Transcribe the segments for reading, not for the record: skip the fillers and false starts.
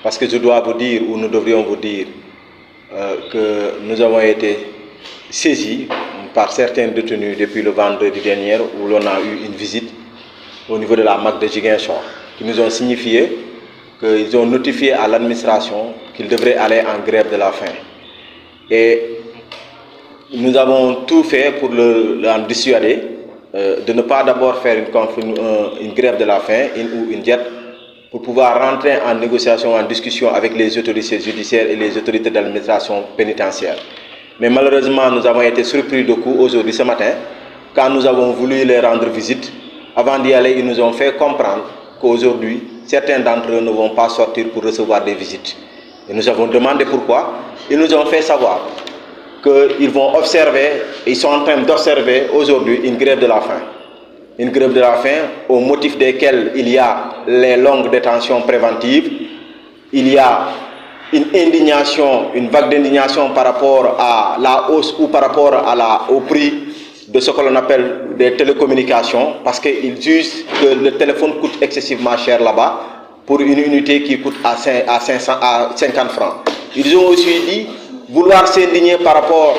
parce que je dois vous dire, ou nous devrions vous dire, que nous avons été saisis par certains détenus depuis le vendredi dernier, où l'on a eu une visite au niveau de la MAC de Ziguinchor, qui nous ont signifié qu'ils ont notifié à l'administration qu'ils devraient aller en grève de la faim. Et nous avons tout fait pour l'en dissuader, de ne pas d'abord faire une grève de la faim ou une diète, pour pouvoir rentrer en négociation, en discussion avec les autorités judiciaires et les autorités d'administration pénitentiaire. Mais malheureusement, nous avons été surpris de coup aujourd'hui, ce matin, quand nous avons voulu les rendre visite. Avant d'y aller, ils nous ont fait comprendre qu'aujourd'hui, certains d'entre eux ne vont pas sortir pour recevoir des visites. Et nous avons demandé pourquoi. Ils nous ont fait savoir qu'ils vont observer, ils sont en train d'observer aujourd'hui une grève de la faim. Une grève de la faim au motif desquelles il y a les longues détentions préventives, il y a une indignation, une vague d'indignation par rapport à la hausse ou par rapport au prix de ce que l'on appelle des télécommunications, parce qu'ils jugent que le téléphone coûte excessivement cher là-bas pour une unité qui coûte à 50 francs. Ils ont aussi dit vouloir s'indigner par rapport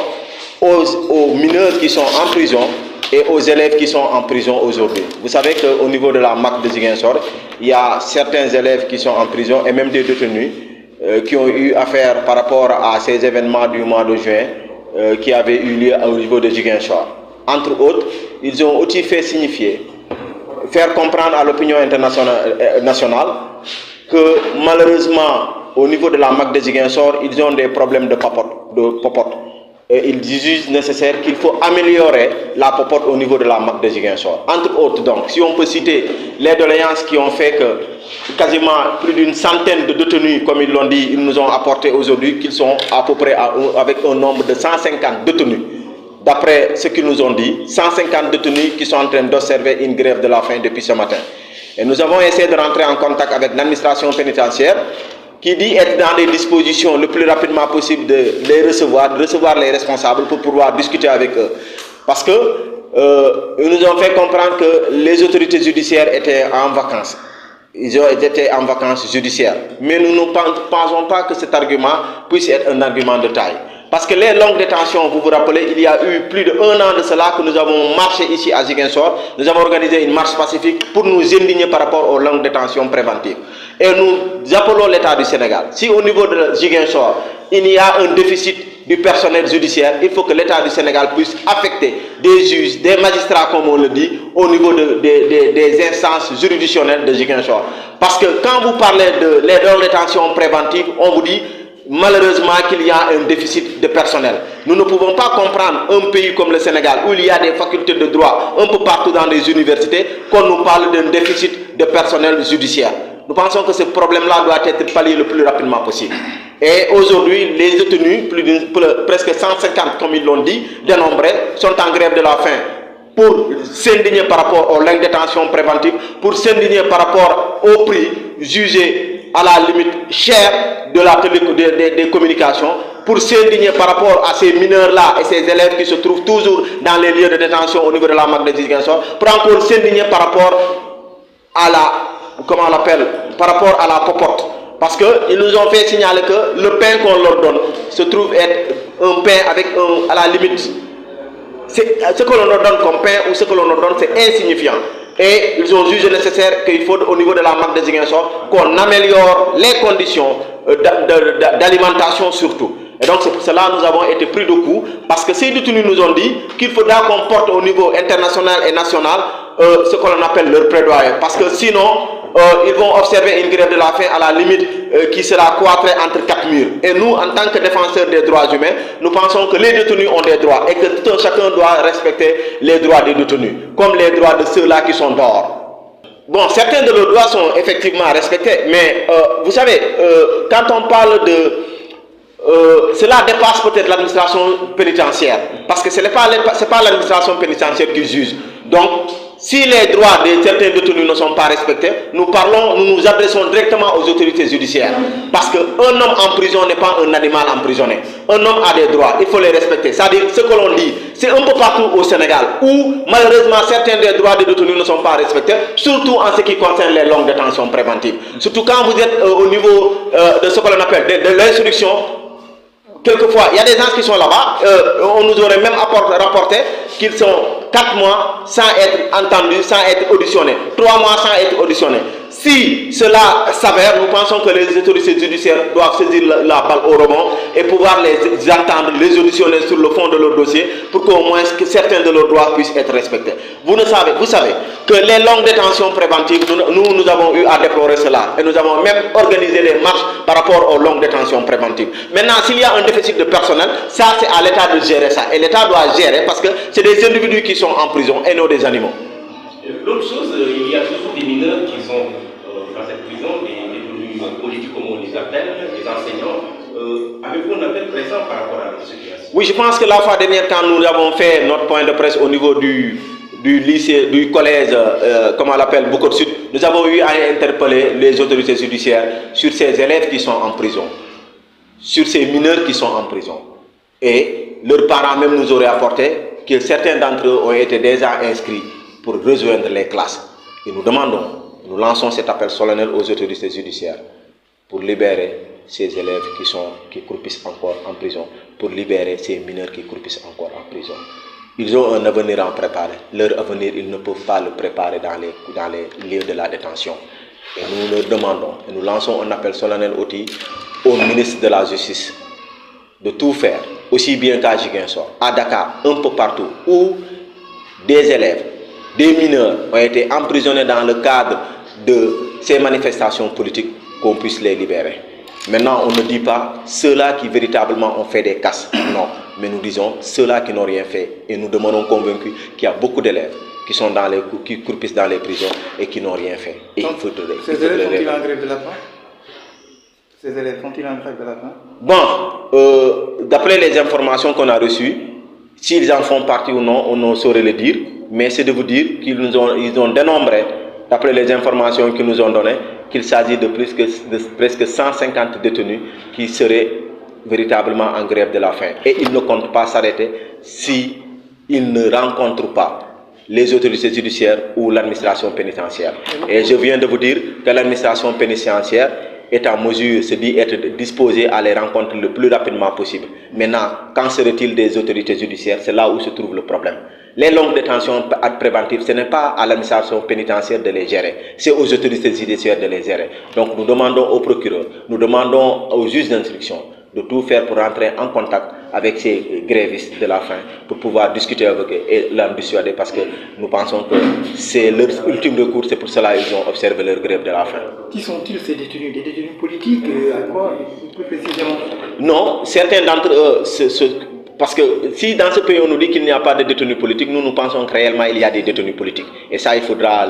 aux mineurs qui sont en prison et aux élèves qui sont en prison aujourd'hui. Vous savez qu'au niveau de la MAC de Ziguinchor, il y a certains élèves qui sont en prison et même des détenus qui ont eu affaire par rapport à ces événements du mois de juin qui avaient eu lieu au niveau de Ziguinchor. Entre autres, ils ont aussi fait signifier, faire comprendre à l'opinion nationale que malheureusement, au niveau de la MAC de Ziguinchor, ils ont des problèmes de popote. Et ils jugent nécessaire qu'il faut améliorer la popote au niveau de la MAC de Ziguinchor. Entre autres, donc, si on peut citer les doléances qui ont fait que quasiment plus d'une centaine de détenus, comme ils l'ont dit, ils nous ont apporté aujourd'hui qu'ils sont à peu près avec un nombre de 150 détenus. D'après ce qu'ils nous ont dit, 150 détenus qui sont en train d'observer une grève de la faim depuis ce matin. Et nous avons essayé de rentrer en contact avec l'administration pénitentiaire, qui dit être dans des dispositions le plus rapidement possible de les recevoir, de recevoir les responsables pour pouvoir discuter avec eux. Parce que ils nous ont fait comprendre que les autorités judiciaires étaient en vacances. Ils ont été en vacances judiciaires. Mais nous ne pensons pas que cet argument puisse être un argument de taille. Parce que les longues détentions, vous vous rappelez, il y a eu plus de 1 an de cela que nous avons marché ici à Ziguinchor. Nous avons organisé une marche pacifique pour nous indigner par rapport aux longues détentions préventives. Et nous appelons l'État du Sénégal. Si au niveau de Ziguinchor, il y a un déficit du personnel judiciaire, il faut que l'État du Sénégal puisse affecter des juges, des magistrats, comme on le dit, au niveau des instances juridictionnelles de Ziguinchor. Parce que quand vous parlez de les longues détentions préventives, on vous dit malheureusement qu'il y a un déficit de personnel. Nous ne pouvons pas comprendre un pays comme le Sénégal où il y a des facultés de droit un peu partout dans les universités qu'on nous parle d'un déficit de personnel judiciaire. Nous pensons que ce problème-là doit être pallié le plus rapidement possible. Et aujourd'hui, les détenus, presque 150 comme ils l'ont dit, dénombrés, sont en grève de la faim pour s'indigner par rapport aux longues détentions préventives, pour s'indigner par rapport au prix jugé à la limite cher des communications, pour s'indigner par rapport à ces mineurs-là et ces élèves qui se trouvent toujours dans les lieux de détention au niveau de la MAC de Ziguinchor, pour encore s'indigner par rapport à la, comment on l'appelle, par rapport à la popote. Parce qu'ils nous ont fait signaler que le pain qu'on leur donne se trouve être un pain avec à la limite. Ce que l'on leur donne comme pain ou ce que l'on leur donne, c'est insignifiant. Et ils ont jugé nécessaire qu'il faut au niveau de la MAC de Ziguinchor qu'on améliore les conditions d'alimentation surtout. Et donc c'est pour cela que nous avons été pris de coup, parce que ces détenus nous ont dit qu'il faudra qu'on porte au niveau international et national ce que l'on appelle leur plaidoyer. Parce que sinon, ils vont observer une grève de la faim à la limite qui sera cloîtrée entre 4 murs. Et nous, en tant que défenseurs des droits humains, nous pensons que les détenus ont des droits et que tout chacun doit respecter les droits des détenus, comme les droits de ceux-là qui sont dehors. Bon, certains de leurs droits sont effectivement respectés, mais vous savez, quand on parle de... cela dépasse peut-être l'administration pénitentiaire, parce que ce n'est pas l'administration pénitentiaire qui juge. Donc, si les droits de certains détenus ne sont pas respectés, nous nous adressons directement aux autorités judiciaires. Parce qu'un homme en prison n'est pas un animal emprisonné. Un homme a des droits, il faut les respecter. C'est-à-dire, ce que l'on dit, c'est un peu partout au Sénégal, où malheureusement certains des droits des détenus ne sont pas respectés, surtout en ce qui concerne les longues détentions préventives. Surtout quand vous êtes au niveau de ce que l'on appelle de l'instruction. Quelquefois, il y a des gens qui sont là-bas, on nous aurait même rapporté qu'ils sont 4 mois sans être entendus, sans être auditionnés, 3 mois sans être auditionnés. Si cela s'avère, nous pensons que les autorités judiciaires doivent saisir la balle au rebond et pouvoir les entendre, les auditionner sur le fond de leur dossier pour qu'au moins que certains de leurs droits puissent être respectés. Vous savez que les longues détentions préventives, nous avons eu à déplorer cela et nous avons même organisé des marches par rapport aux longues détentions préventives. Maintenant, s'il y a un déficit de personnel, ça c'est à l'État de gérer ça. Et l'État doit gérer parce que c'est des individus qui sont en prison et non des animaux. L'autre chose, il y a toujours des mineurs qui sont dans cette prison, des détenus politiques comme on les appelle, des enseignants. Avez-vous un appel présent par rapport à la situation? Oui, je pense que la fois dernière, quand nous avons fait notre point de presse au niveau du lycée, du collège, comment on l'appelle, Boucotte Sud, nous avons eu à interpeller les autorités judiciaires sur ces élèves qui sont en prison, sur ces mineurs qui sont en prison. Et leurs parents même nous auraient apporté que certains d'entre eux ont été déjà inscrits pour rejoindre les classes. Et nous demandons, nous lançons cet appel solennel aux autorités judiciaires pour libérer ces élèves qui croupissent encore en prison, pour libérer ces mineurs qui croupissent encore en prison. Ils ont un avenir à préparer. Leur avenir, ils ne peuvent pas le préparer dans les lieux de la détention. Et nous leur demandons, et nous lançons un appel solennel au ministre de la Justice de tout faire, aussi bien qu'à Ziguinchor, à Dakar, un peu partout, où des élèves, des mineurs ont été emprisonnés dans le cadre de ces manifestations politiques, qu'on puisse les libérer. Maintenant, on ne dit pas ceux-là qui véritablement ont fait des casses, non, mais nous disons ceux-là qui n'ont rien fait. Et nous demeurons convaincus qu'il y a beaucoup d'élèves qui croupissent dans les prisons et qui n'ont rien fait. Et donc, ces élèves sont-ils en grève de la faim? Ces élèves sont-ils en grève de la faim? Bon, d'après les informations qu'on a reçues, s'ils en font partie ou non, on ne saurait le dire, mais c'est de vous dire qu'ils ont dénombré, d'après les informations qu'ils nous ont données, qu'il s'agit de presque 150 détenus qui seraient véritablement en grève de la faim. Et ils ne comptent pas s'arrêter s'ils ne rencontrent pas les autorités judiciaires ou l'administration pénitentiaire. Et je viens de vous dire que l'administration pénitentiaire est en mesure, se dit être disposée à les rencontrer le plus rapidement possible. Maintenant, qu'en serait-il des autorités judiciaires? C'est là où se trouve le problème. Les longues détentions préventives, ce n'est pas à l'administration pénitentiaire de les gérer, c'est aux autorités judiciaires de les gérer. Donc nous demandons au procureur, nous demandons aux juges d'instruction de tout faire pour rentrer en contact avec ces grévistes de la faim, pour pouvoir discuter avec eux et l'en dissuader, parce que nous pensons que c'est leur ultime recours, c'est pour cela qu'ils ont observé leur grève de la faim. Qui sont-ils ces détenus? Des détenus politiques? À quoi plus précisément? Non, certains d'entre eux, parce que si dans ce pays on nous dit qu'il n'y a pas de détenus politiques, nous pensons que réellement il y a des détenus politiques. Et ça, il faudra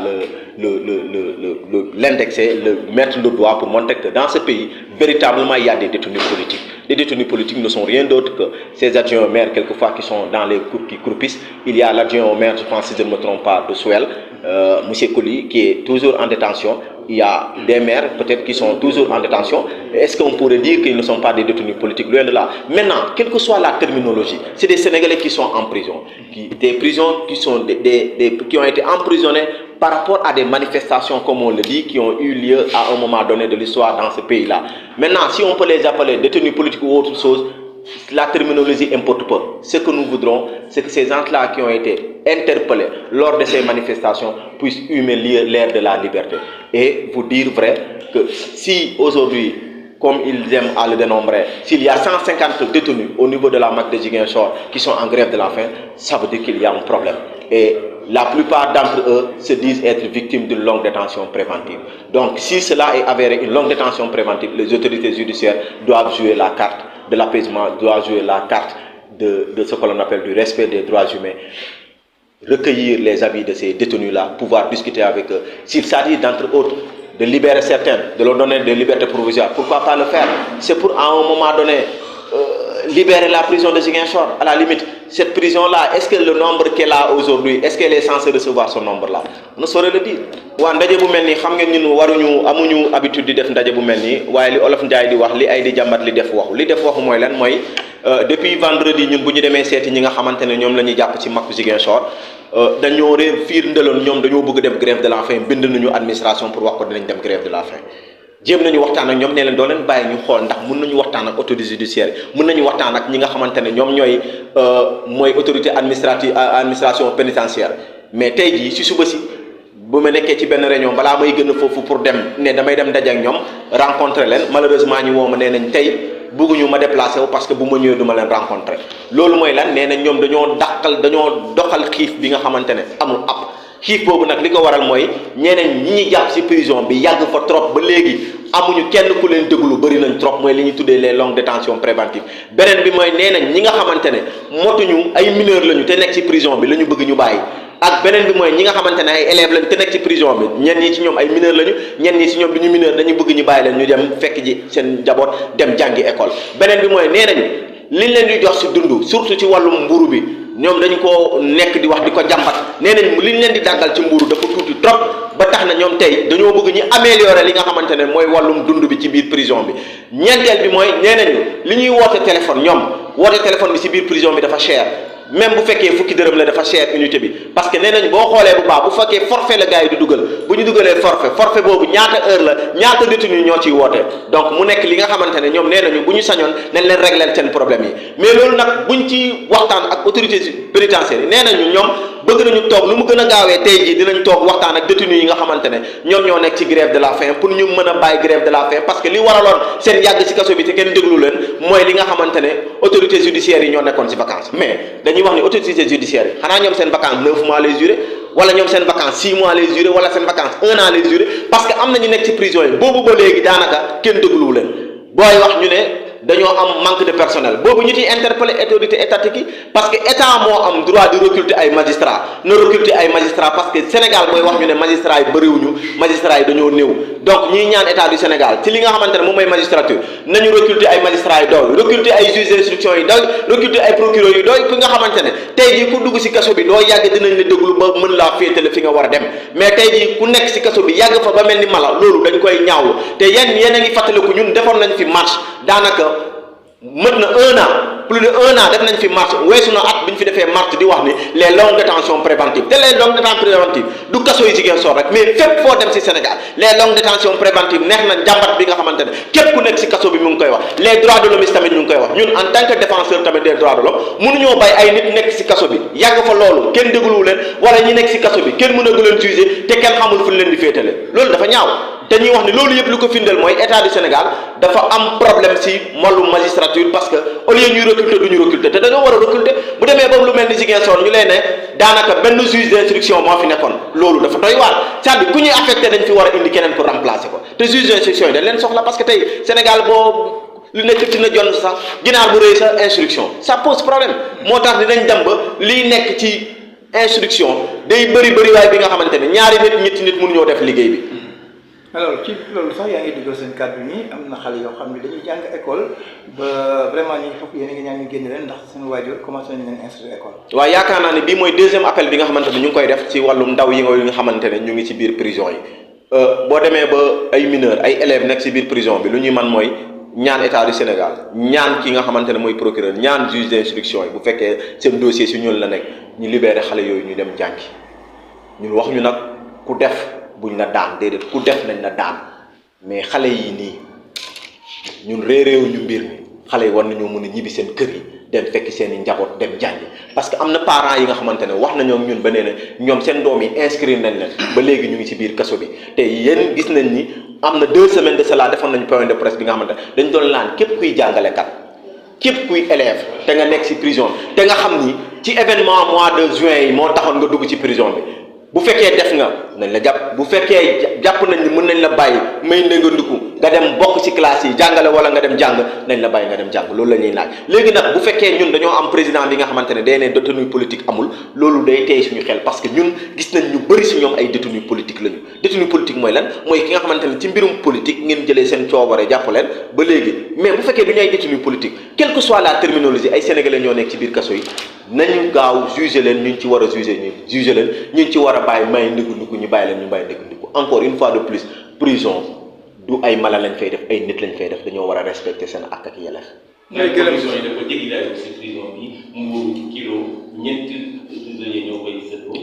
l'indexer, mettre le doigt pour montrer que dans ce pays, véritablement, il y a des détenus politiques. Les détenus politiques ne sont rien d'autre que ces adjoints au maire, quelquefois, qui sont dans les cours qui croupissent. Il y a l'adjoint au maire, je pense, si je ne me trompe pas, de Souel, M. Koli, qui est toujours en détention. Il y a des maires, peut-être, qui sont toujours en détention. Est-ce qu'on pourrait dire qu'ils ne sont pas des détenus politiques? Loin de là. Maintenant, quelle que soit la terminologie, c'est des Sénégalais qui sont en prison. Des prisons qui ont été emprisonnés par rapport à des manifestations, comme on le dit, qui ont eu lieu à un moment donné de l'histoire dans ce pays-là. Maintenant, si on peut les appeler détenus politiques ou autre chose, la terminologie importe peu. Ce que nous voudrons, c'est que ces gens-là qui ont été interpellés lors de ces manifestations puissent humer l'air de la liberté. Et vous dire vrai que si aujourd'hui, comme ils aiment à le dénombrer, s'il y a 150 détenus au niveau de la MAC de Ziguinchor qui sont en grève de la faim, ça veut dire qu'il y a un problème. Et la plupart d'entre eux se disent être victimes d'une longue détention préventive. Donc si cela est avéré une longue détention préventive, les autorités judiciaires doivent jouer la carte de l'apaisement, doivent jouer la carte de ce que l'on appelle du respect des droits humains, recueillir les avis de ces détenus-là, pouvoir discuter avec eux. S'il s'agit d'entre autres de libérer certains, de leur donner des libertés provisoires, pourquoi pas le faire? C'est pour à un moment donné libérer la prison de Ziguinchor, à la limite. cette prison-là, est-ce que le nombre qu'elle a aujourd'hui, est-ce qu'elle est censée recevoir ce nombre-là? On ne saurait le dire. Wa ndaje bu melni xam ngeen ñun waruñu amuñu habitude di def ndaje bu melni waye li olof Njaay di wax li ay di jàmbat li def waxu mooy lan mooy depuis vendredi ñun bu ñu demee seeti ñi nga xamante ne ñoom la ñuy jàpp ci makku Ziguinchor dañoo réer fiir ndeloon ñoom dañoo bëgg def grève de la faim bind nañu administration pour wax ko dinañ dem grève de la faim jéem nañu waxtaan ak ñoom ne leen doo leen bàyyi ñu xool ndax mën nañu waxtaan ak autorité judiciaire mën nañu waxtaan ak ñi nga xamante ne ñoom ñooy mooy autorité administration pénitentiaire mais tey jii si suba si bu ma nekkee ci benn réunion balaa may gën a foofu pour dem ne damay dem daje ak ñoom rencontrer leen malheureusement ñu woo ma nee nañ tey bëgguñu ma déplacé wu parce que bu ma ñëwee du ma leen rencontrer loolu mooy lan nee nañ ñoom dañoo doxal xiif bi nga xamante ne amul ab xiif boobu nag li ko waral mooy ñeneen ñi ñuy jàpp ci prison bi yàgg fa trop ba léegi amuñu kenn ku leen déglu bëri nañ trop mooy li ñuy tuddee les longues détentions préventives beneen bi mooy nee nañ ñi nga xamante ne motuñu ay mineurs lañu te nekk ci prison bi la ñu bëgg ñu bàyyi ak beneen bi mooy ñi nga xamante ne ay élèves lañu te nekk ci prison bi ñenn ñi ci ñoom ay mineurs lañu ñenn ñi ci ñoom du ñu mineur dañu bëgg ñu bàyyi leen ñu dem fekk ji seen njaboot dem jàngi école beneen bi mooy nee nañu liñ leen di jox ci dund surtout ci wàllum mburu bi ñoom dañu ko nekk di wax di ko jàmbat nee nañ liñ leen di dàggal ci mburu dafa tuuti trop ba tax na ñoom tey dañoo bëgg ñu améliorer li nga xamante ne mooy wàllum dund bi ci biir prison bi ñeenteel bi mooy nee nañu li ñuy woote téléphone ñoom woote téléphone bi ci biir prison bi dafa cher même bu fekkee fukki dërëm la dafa cher unité bi parce que nee nañu boo xoolee bu baax bu fekkee forfait la gars yi di dugal bu ñu dugalee forfait boobu ñaata heure la ñaata détenu ñoo ciy woote donc mu nekk li nga xamante ne ñoom nee nañu bu ñu sañoon nañ leen régler seen problème yi mais loolu nag buñ ci waxtaan ak autorité pénitentiaire yi nee nañu ñoom bëgg nañu toog lu mu gën a gaawee tey jii dinañ toog waxtaan ak détenu yi nga xamante ne ñoom ñoo nekk ci grève de la faim pour ñu mën a bàyyi grève de la faim parce que li waraloon seen yàgg ci kaso bi te kenn déglu leen mooy li nga xamante ne autorité judiciaire yi ñoo nekkoon ci vacances mais dañuy wax ni autorité judiciaire yi xanaa ñoom seen vacances 9 mois lay durer wala ñoom seen vacances 6 mois lay durer wala seen vacances 1 an lay durer parce que am na ñu nekk ci prison yi boobu ba léegi daanaka kenn dégluwu leen booy wax ñu ne dañoo am manque de personnel boobu ñu ciy interpeller autorité étatique yi parce que état moo am droit de recruter ay magistrats na recruter ay magistrats parce que Sénégal mooy wax ñu ne magistrats yi bëriwuñu magistrats yi dañoo néew donc ñiy ñaan état du Sénégal ci li nga xamante ne moom mooy magistrature nañu recruter ay magistrats yi doy recruter ay juges d'instruction yi doy recruter ay procureurs yi doy ki nga xamante ne tey jii ku dugg ci kaso bi doo yàgg dinañ la déglu ba mën laa féetale fi nga war a dem mais tey jii ku nekk ci kaso bi yàgg fa ba mel ni mala loolu dañ koy ñaawlu te yéen a ngi fàttaliku ñun defoon nañ fi marche daanaka mën na 1 an plus de 1 an def nañ fi marche weesu na at bi ñu fi defee marche di wax ni les longues détentions préventives te les longues détentions préventives du kaso yi Ziguinchor rek mais fépp foo dem ci Sénégal les longues détentions préventives neex na njàmbat bi nga xamante ne képp ku nekk ci kaso bi mu ngi koy wax les droits de l'homme tamit ñu ngi koy wax ñun en tant que défenseur tamit des droits de l'homme mënuñoo bàyyi ay nit nekk ci kaso bi yàgg fa loolu kenn dégluwu leen wala ñi nekk ci kaso bi kenn mënagu leen juger te kenn xamul fu leen di féetale loolu dafa ñaaw te ñuy wax ni loolu yëpp lu ko firndeel mooy état du Sénégal dafa am problème ci wàllu magistrature parce que au lieu ñuy recruter du ñu recruter te dañoo war a recruter bu demee boobu lu mel ni Ziguinchor ñu lay ne daanaka benn juge d'instruction moo fi nekkoon loolu dafa doy waar c'est-à-dire ku ñuy affecté dañ fi war a indi keneen pour remplacer ko te juge d'instruction yi dañ leen soxla parce que tey Sénégal boo lu nekk ci na jon sax ginaar bu rëy sa instruction ça pose problème moo tax dinañ dem ba liy nekk ci instruction day bëri waaye bi nga xamante ne ñaari nit ñetti nit mënuñoo def liggéey bi. alors ci loolu sax yaa ngi duggal seen kàddu nii am na xale yoo xam ne dañuy jàng école ba vraiment ñu fokk yéen a ngi ñaan ñu génn leen ndax seen waajur commencé nañ leen instruire école. waaw yaakaar naa ne bii mooy deuxième appel bi nga xamante ne ñu ngi koy def ci wàllum ndaw yi nga xamante ne ñu ngi ci biir prison yi boo demee ba ay mineurs ay élèves nekk ci biir prison bi lu ñuy man mooy ñaan état du Sénégal ñaan ki nga xamante ne mooy procureur ñaan juge d'instruction yi bu fekkee seen dossier si ñun la nekk ñu libéré xale yooyu ñu dem jàngi ñun wax ñu nag ku def buñ la daan déedéet ku def nañ la daan mais xale yi nii ñun réeréewu ñu mbir mi xale yi war nañoo mën a ñibbi seen kër yi dem fekk seen i njaboot dem jàngi parce que am na parents yi nga xamante ne wax nañoo ñun ba nee na ñoom seen doom yi inscrire nañ leen ba léegi ñu ngi ci biir kaso bi te yéen gis nañ ni am na 2 semaines de cela defoon nañu point de presse bi nga xamante ne dañ doon laan képp kuy jàngalekat képp kuy élève te nga nekk ci prison te nga xam ni ci événement mois de juin yi moo taxoon nga dugg ci prison bi bu fekkee def nga nañ la jàpp bu fekkee jàpp nañ ni mën nañ la bàyyi may na nga ndukku nga dem bokk ci classe yi jàngale wala nga dem jàng nañ la bàyyi nga dem jàng loolu la ñuy laaj léegi nag bu fekkee ñun dañoo am président bi nga xamante ne day ne détenu politique amul loolu day tey suñu xel parce que ñun gis nañ ñu bëri si ñoom ay détenu politique lañu détenu politique mooy lan mooy ki nga xamante ne ci mbirum politique ngeen jëlee seen coobare jàpp leen ba léegi mais bu fekkee du ñu ay détenu politique quelle que soit la terminologie ay sénégalais ñoo nekk ci biir kaso yi nañu gaaw juger leen ñu ci war a juger ñu juger leen ñu ci war a bàyyi may ndiku ñu bàyyi leen ñu bàyyi ndiku encore une fois de plus prison du ay mala lañ fay def ay nit lañ fay def dañoo war a respecter seen ak yelleef. ngay gërëm prison yi dafa jéggi daal ci prison bi mburu kilo ñeenti prisonniers ñoo koy séddoo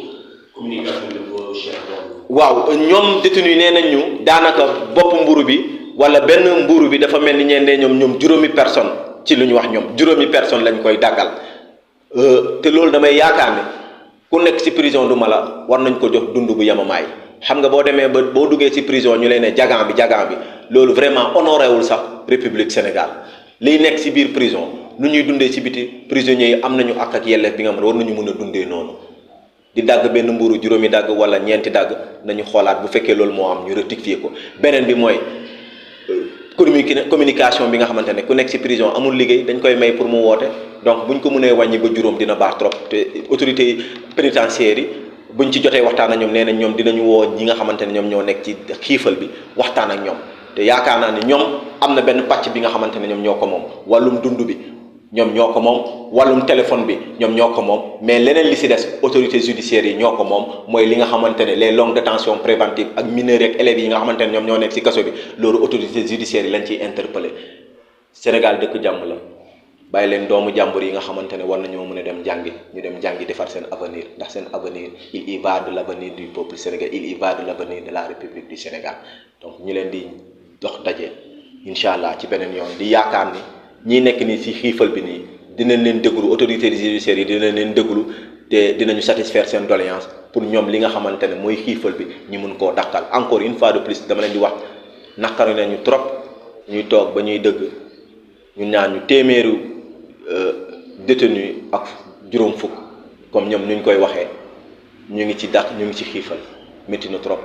communication dafa cher. waaw ñoom détenu nee nañ ñu daanaka bopp mburu bi wala benn mburu bi dafa mel ni ñoom juróomi personne ci lu ñu wax ñoom juróomi personne lañ koy dàggal te loolu damay yaakaar ne ku nekk ci prison du mala war nañ ko jox dund bu yamamaay xam nga boo demee ba boo duggee ci prison ñu lay ne jagan bi loolu vraiment honoré wul sax République Sénégal liy nekk ci biir prison nu ñuy dundee ci biti prisonniers yi am nañu ak yelleef bi nga xam ne war nañu mën a dundee noonu di dagg benn mburu juróomi dagg wala ñeenti dagg nañu xoolaat bu fekkee loolu moo am ñu rectifier ko beneen bi mooy communication bi nga xamante ne ku nekk ci prison amul liggéey dañ koy may pour mu woote donc buñ ko mënee wàññi ba juróom dina baax trop te autorités pénitentiaires yi buñ ci jotee waxtaan ak ñoom nee nañ ñoom dinañu woo ñi nga xamante ne ñoom ñoo nekk ci xiifal bi waxtaan ak ñoom te yaakaar naa ne ñoom am na benn pàcc bi nga xamante ne ñoom ñoo ko moom wàllum dund bi ñoom ñoo ko moom wàllum téléphone bi ñoom ñoo ko moom mais leneen li ci des autorités judiciaires yi ñoo ko moom mooy li nga xamante ne les longues détentions préventives ak mineurs ak élèves yi nga xamante ne ñoom ñoo nekk ci kaso bi loolu autorités judiciaires yi lañ ciy interpellé Sénégal dëkk jàmm la bàyyi leen doomu jàmbur yi nga xamante ne war nañoo mën a dem jàngi ñu dem jàngi defar seen avenir ndax seen avenir il y va de l'avenir du peuple sénégalais il y va de l'avenir de la République du Sénégal donc ñu leen di dox daje incha allah ci beneen yoon di yaakaar ni ñi nekk nii ci xiifal bi nii dinañ leen déglu autorités judiciaires yi dinañ leen déglu te dinañu satisfaire seen doléance pour ñoom li nga xamante ne mooy xiifal bi ñu mun koo dakkal encore une fois de plus dama leen di wax naqari nañu trop ñuy toog ba ñuy dëgg ñu ñaan ñu téeméeru détenu ak juróom fukk comme ñoom nuñ koy waxee ñu ngi ci dàq ñu ngi ci xiifal métti na trop.